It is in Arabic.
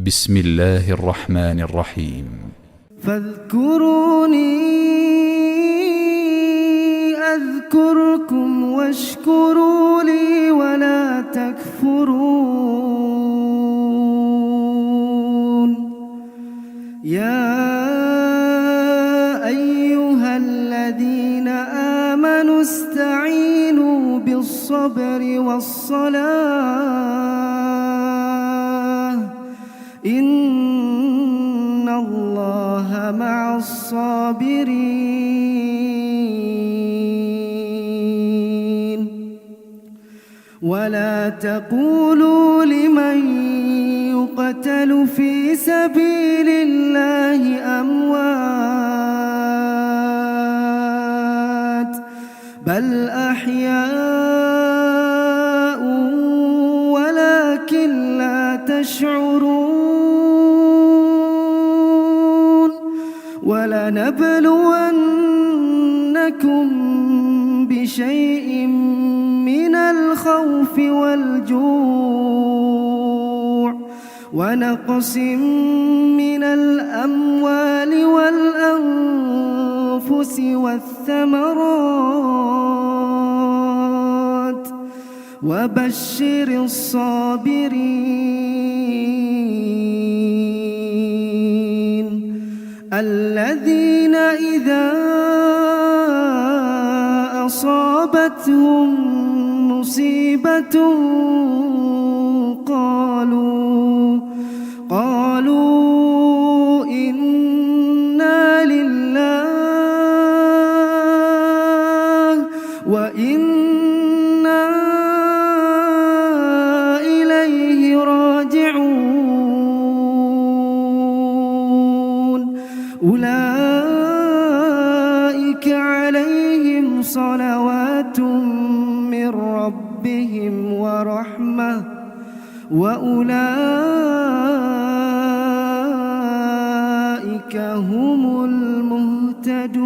بسم الله الرحمن الرحيم. فاذكروني أذكركم واشكروا لي ولا تكفرون. يا أيها الذين آمنوا استعينوا بالصبر والصلاة إن الله مع الصابرين. ولا تقولوا لمن يقتل في سبيل الله أموات بل أحياء ولكن لا تشعرون. ولنبلونكم بشيء من الخوف والجوع ونقص من الأموال والأنفس والثمرات وبشر الصابرين الذين إذا أصابتهم مصيبة قالوا إنا لله وإنا إليه راجعون. أولئك عليهم صلوات من ربهم ورحمة وأولئك هم المهتدون.